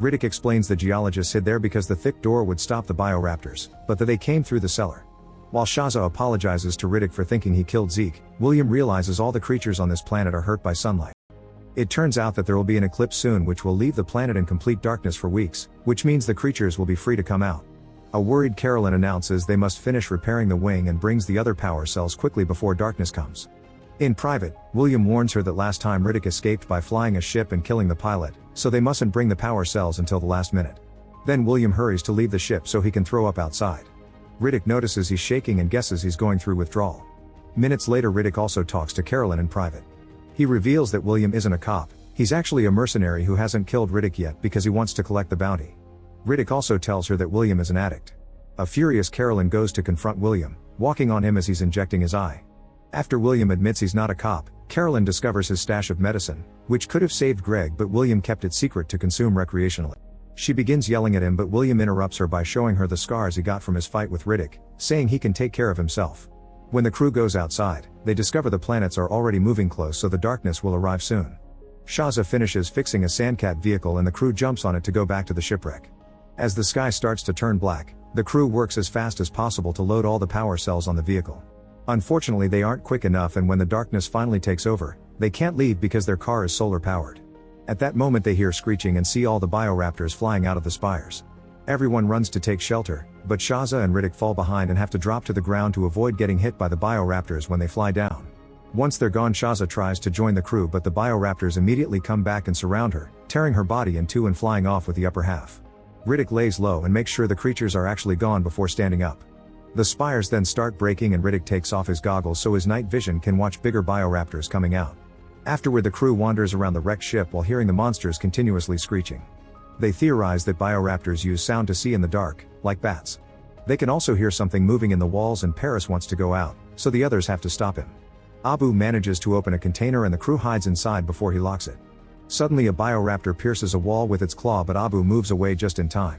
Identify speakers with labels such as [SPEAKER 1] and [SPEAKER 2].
[SPEAKER 1] Riddick explains the geologists hid there because the thick door would stop the bioraptors, but that they came through the cellar. While Shaza apologizes to Riddick for thinking he killed Zeke, William realizes all the creatures on this planet are hurt by sunlight. It turns out that there will be an eclipse soon which will leave the planet in complete darkness for weeks, which means the creatures will be free to come out. A worried Carolyn announces they must finish repairing the wing and brings the other power cells quickly before darkness comes. In private, William warns her that last time Riddick escaped by flying a ship and killing the pilot, so they mustn't bring the power cells until the last minute. Then William hurries to leave the ship so he can throw up outside. Riddick notices he's shaking and guesses he's going through withdrawal. Minutes later Riddick also talks to Carolyn in private. He reveals that William isn't a cop, he's actually a mercenary who hasn't killed Riddick yet because he wants to collect the bounty. Riddick also tells her that William is an addict. A furious Carolyn goes to confront William, walking on him as he's injecting his eye. After William admits he's not a cop, Carolyn discovers his stash of medicine, which could have saved Greg but William kept it secret to consume recreationally. She begins yelling at him but William interrupts her by showing her the scars he got from his fight with Riddick, saying he can take care of himself. When the crew goes outside, they discover the planets are already moving close so the darkness will arrive soon. Shaza finishes fixing a Sandcat vehicle and the crew jumps on it to go back to the shipwreck. As the sky starts to turn black, the crew works as fast as possible to load all the power cells on the vehicle. Unfortunately they aren't quick enough and when the darkness finally takes over, they can't leave because their car is solar powered. At that moment they hear screeching and see all the bioraptors flying out of the spires. Everyone runs to take shelter, but Shaza and Riddick fall behind and have to drop to the ground to avoid getting hit by the bioraptors when they fly down. Once they're gone Shaza tries to join the crew but the bioraptors immediately come back and surround her, tearing her body in two and flying off with the upper half. Riddick lays low and makes sure the creatures are actually gone before standing up. The spires then start breaking and Riddick takes off his goggles so his night vision can watch bigger bioraptors coming out. Afterward the crew wanders around the wrecked ship while hearing the monsters continuously screeching. They theorize that bioraptors use sound to see in the dark, like bats. They can also hear something moving in the walls and Paris wants to go out, so the others have to stop him. Abu manages to open a container and the crew hides inside before he locks it. Suddenly a bioraptor pierces a wall with its claw but Abu moves away just in time.